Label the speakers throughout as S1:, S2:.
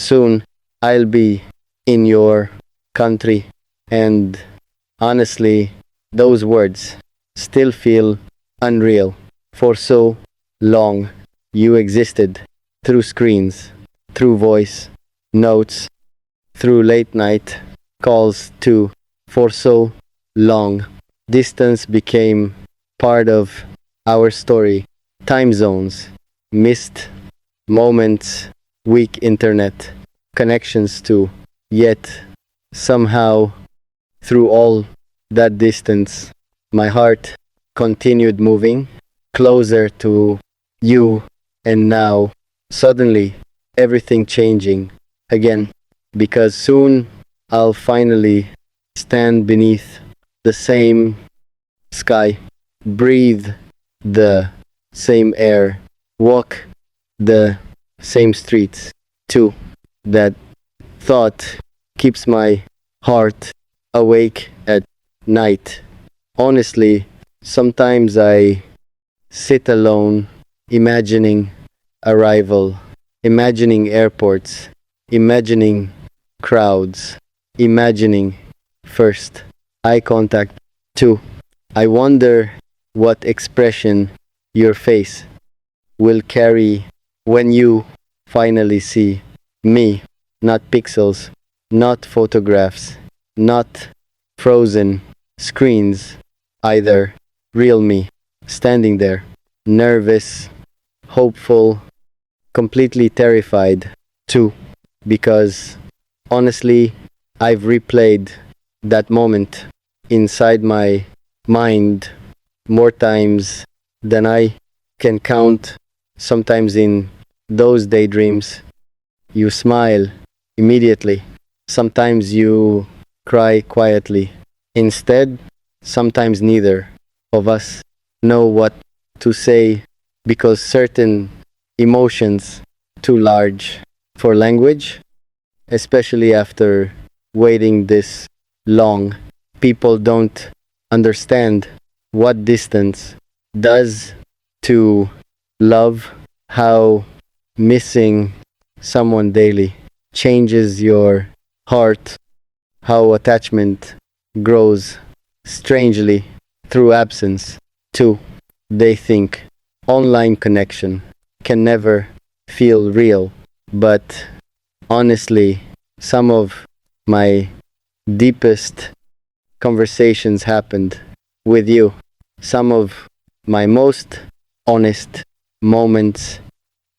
S1: Soon I'll be in your country. And honestly, those words still feel unreal. For so long, you existed through screens, through voice, notes, through late night calls too. For so long, distance became part of our story. Time zones, missed moments, weak internet connections too. Yet, somehow, through all that distance, my heart continued moving closer to you, and now, suddenly, everything changing again, because soon I'll finally stand beneath the same sky, breathe the same air, walk the same streets, too. That thought keeps my heart awake at night. Honestly, sometimes I sit alone, imagining arrival, imagining airports, imagining crowds, imagining first eye contact too. I wonder what expression your face will carry when you finally see me, not pixels, not photographs, not frozen screens, either real me, standing there, nervous, hopeful, completely terrified, too, because honestly, I've replayed that moment inside my mind more times than I can count. Sometimes in those daydreams, you smile immediately. Sometimes you cry quietly. Instead, sometimes neither of us know what to say because certain emotions too large for language, especially after waiting this long. People don't understand what distance does to love, how missing someone daily changes your heart, how attachment grows strangely through absence. Too, they think online connection can never feel real, but honestly, some of my deepest conversations happened with you. Some of my most honest moments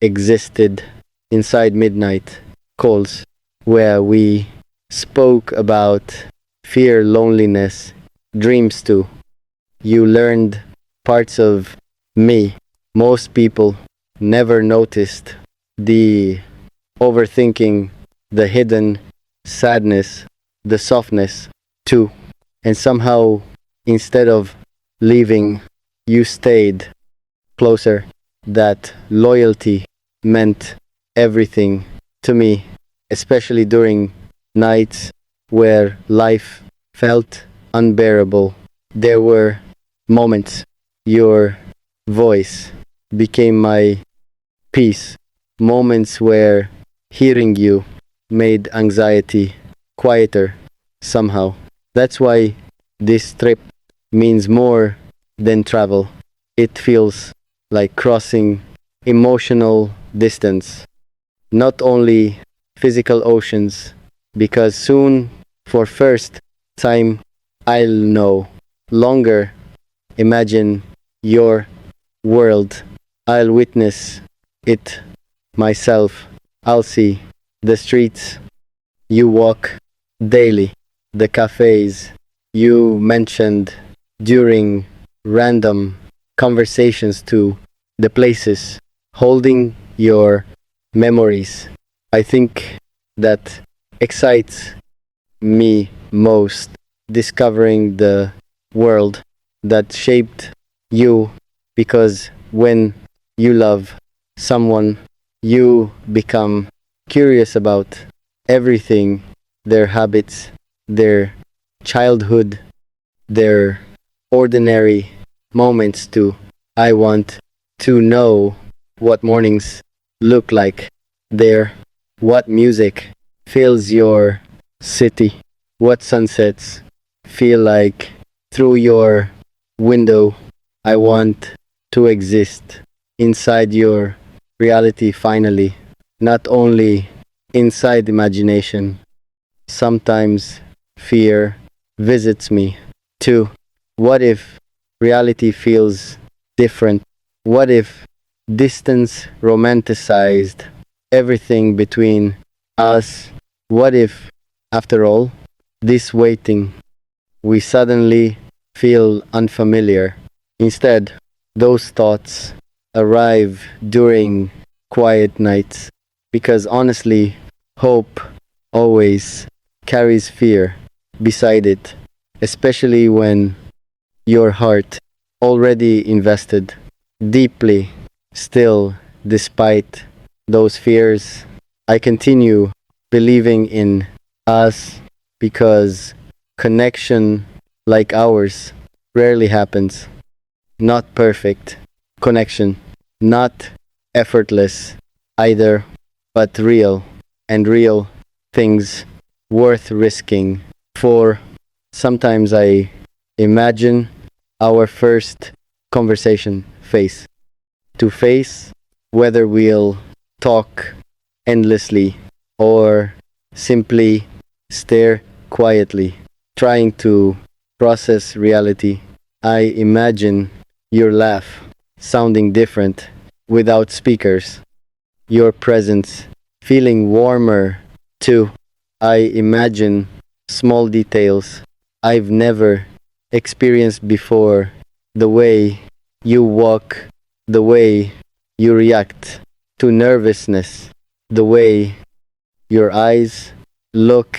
S1: existed inside midnight calls where we spoke about fear, loneliness, dreams too. You learned parts of me most people never noticed, the overthinking, the hidden sadness, the softness too. And somehow, instead of leaving, you stayed closer. That loyalty meant everything to me, especially during nights where life felt unbearable. There were moments your voice became my peace, moments where hearing you made anxiety quieter somehow. That's why this trip means more than travel. It feels like crossing emotional distance, not only physical oceans, because soon, for first time, I'll no longer imagine your world. I'll witness it myself. I'll see the streets you walk daily, the cafes you mentioned during random conversations to the places holding your memories. I think that excites me most, discovering the world that shaped you, because when you love someone, you become curious about everything, their habits, their childhood, their ordinary moments too. I want to know what mornings look like there, what music fills your city, what sunsets feel like through your window. I want to exist inside your reality finally, not only inside imagination. Sometimes fear visits me too. What if reality feels different? What if distance romanticized everything between us? What if, after all, this waiting, we suddenly feel unfamiliar? Instead, those thoughts arrive during quiet nights because honestly, hope always carries fear beside it, especially when your heart already invested deeply. Still, despite those fears, I continue believing in us because connection like ours rarely happens. Not perfect connection, not effortless either, but real, and real things worth risking for. Sometimes I imagine our first conversation face to face, whether we'll talk endlessly or simply stare quietly, trying to process reality. I imagine your laugh sounding different without speakers, your presence feeling warmer too. I imagine small details I've never experienced before, the way you walk, the way you react to nervousness, the way your eyes look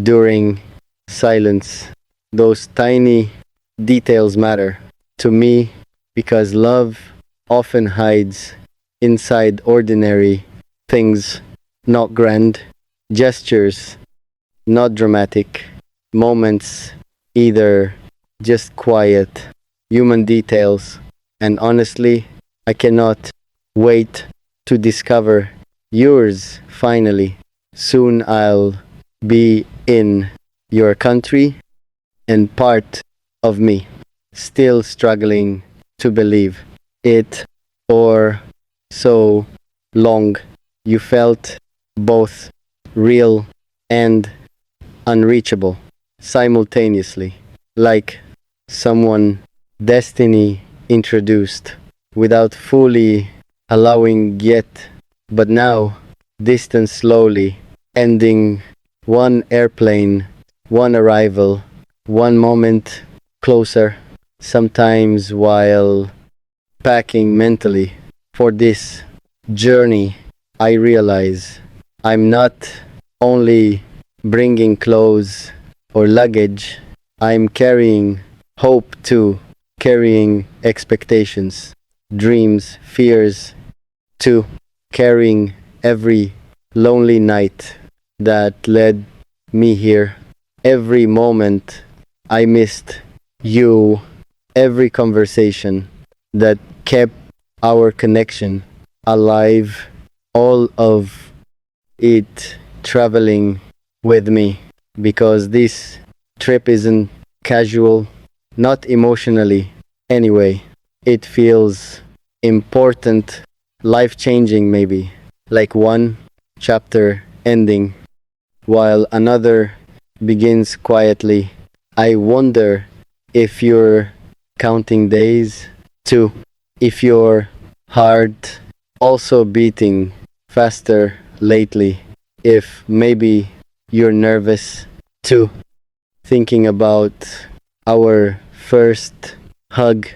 S1: during silence. Those tiny details matter to me because love often hides inside ordinary things, not grand gestures, not dramatic moments either, just quiet human details. And honestly, I cannot wait to discover yours finally. Soon I'll be in your country and part of me, still struggling to believe it. For so long, you felt both real and unreachable simultaneously, like someone destiny introduced without fully allowing yet. But now, distance slowly ending, one airplane, one arrival, one moment closer, sometimes while packing mentally for this journey. I realize I'm not only bringing clothes or luggage, I'm carrying hope too, carrying expectations, dreams, fears too, carrying every lonely night that led me here, every moment I missed you, every conversation that kept our connection alive, all of it traveling with me because this trip isn't casual, not emotionally anyway. It feels important, life changing, maybe, like one chapter ending while another begins quietly. I wonder if you're counting days too, if your heart also beating faster lately, if maybe you're nervous too, thinking about our first hug,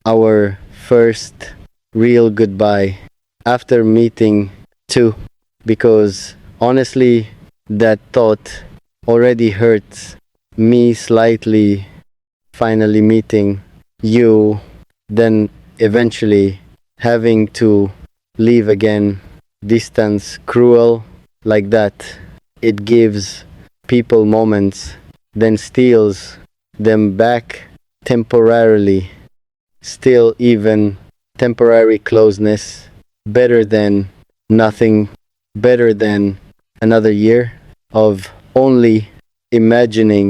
S1: our first real goodbye after meeting too, because honestly, that thought already hurts me slightly. Finally meeting you, then eventually having to leave again. Distance cruel like that. It gives people moments, then steals them back temporarily. Still, even temporary closeness better than nothing, better than another year of only imagining.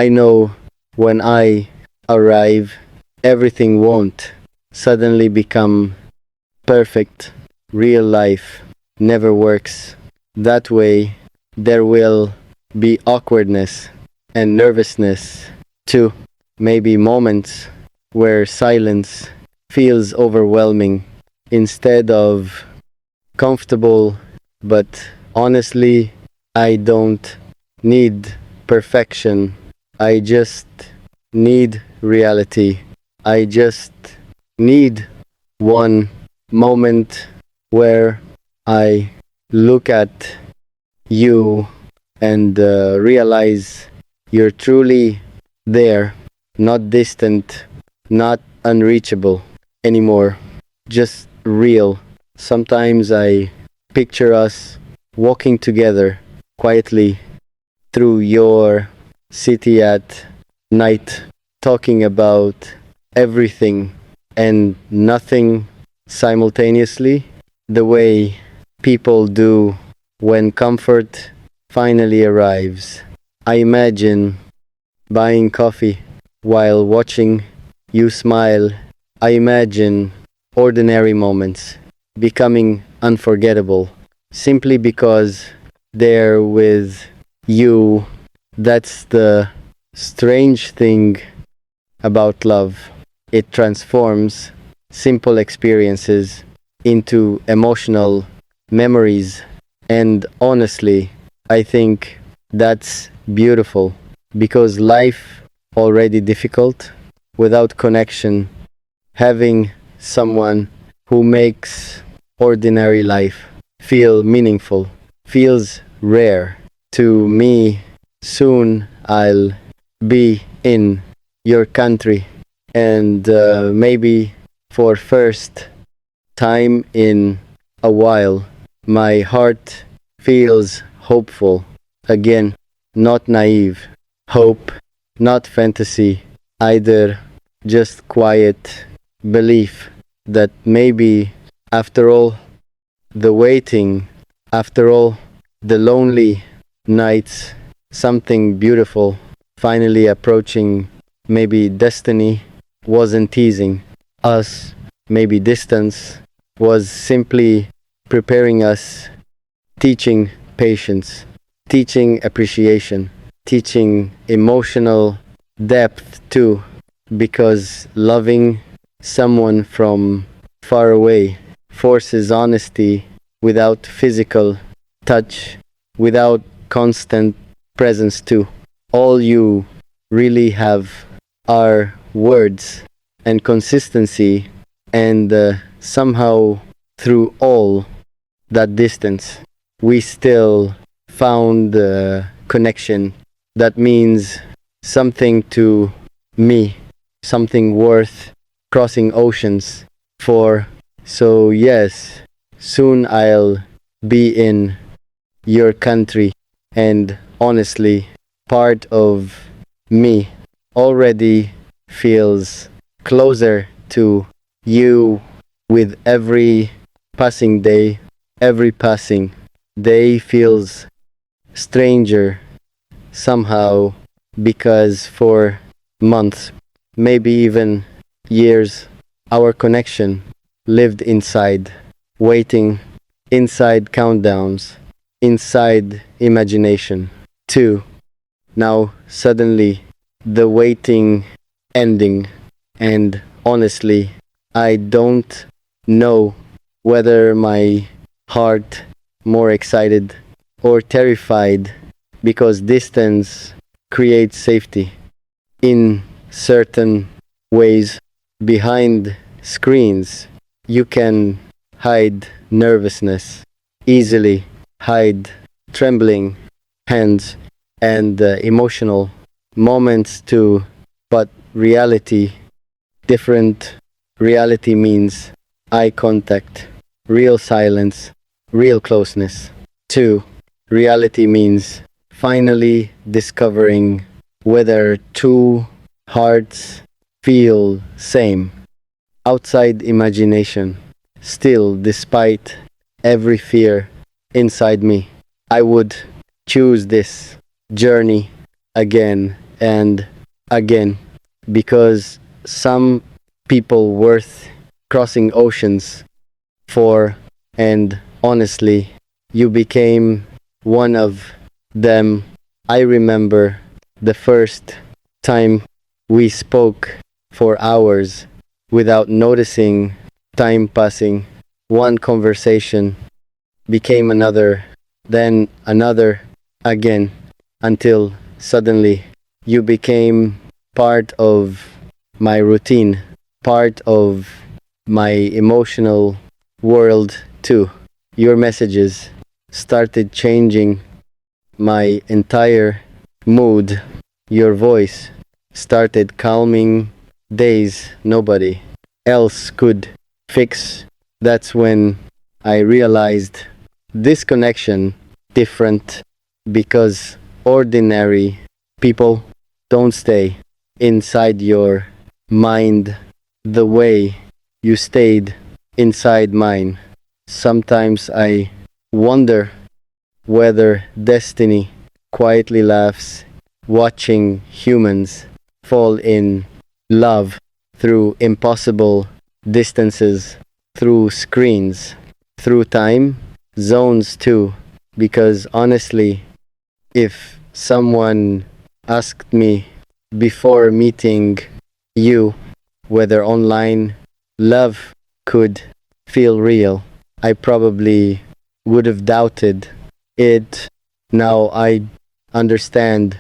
S1: I know when I arrive, everything won't suddenly become perfect. Real life never works that way. There will be awkwardness and nervousness too. Maybe moments where silence feels overwhelming instead of comfortable, but honestly, I don't need perfection. I just need reality. I just need one moment where I look at you and realize you're truly there, not distant, not unreachable anymore, just real. Sometimes I picture us walking together quietly through your city at night, talking about everything and nothing simultaneously, the way people do when comfort finally arrives. I imagine buying coffee while watching you smile. I imagine ordinary moments becoming unforgettable simply because they're with you. That's the strange thing about love. It transforms simple experiences into emotional memories. And honestly, I think that's beautiful because life already difficult without connection, having someone who makes ordinary life feel meaningful feels rare to me. Soon I'll be in your country and maybe for first time in a while my heart feels hopeful again, not naive hope, not fantasy either, just quiet belief that maybe after all the waiting, after all the lonely nights, something beautiful finally approaching. Maybe destiny wasn't teasing us, maybe distance was simply preparing us, teaching patience, teaching appreciation, teaching emotional depth too, because loving someone from far away forces honesty without physical touch, without constant presence too. All you really have are words and consistency, and somehow through all that distance, we still found connection that means something to me, something worth crossing oceans for. So, yes, soon I'll be in your country, and honestly, part of me already feels closer to you with every passing day. Every passing day feels stranger somehow because for months, maybe even years, our connection lived inside, waiting, inside countdowns, inside imagination. Two, now suddenly the waiting ending, and honestly, I don't know whether my heart more excited or terrified because distance creates safety in certain ways. Behind screens you can hide nervousness easily, hide trembling hands and emotional moments too, but reality different. Reality means eye contact, real silence, real closeness. Two, reality means finally discovering whether two hearts feel same outside imagination. Still, despite every fear inside me, I would choose this journey again and again because some people worth crossing oceans for, and honestly, you became one of them. I remember the first time we spoke for hours without noticing time passing. One conversation became another, then another again, until suddenly you became part of my routine, part of my emotional world too. Your messages started changing my entire mood. Your voice started calming days nobody else could fix. That's when I realized this connection different because ordinary people don't stay inside your mind the way you stayed inside mine. Sometimes I wonder whether destiny quietly laughs watching humans fall in love through impossible distances, through screens, through time zones too. Because honestly, if someone asked me before meeting you whether online love could feel real, I probably would have doubted it. Now I understand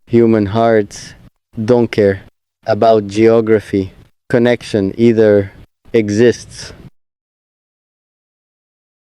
S1: human hearts don't care about geography. Connection either exists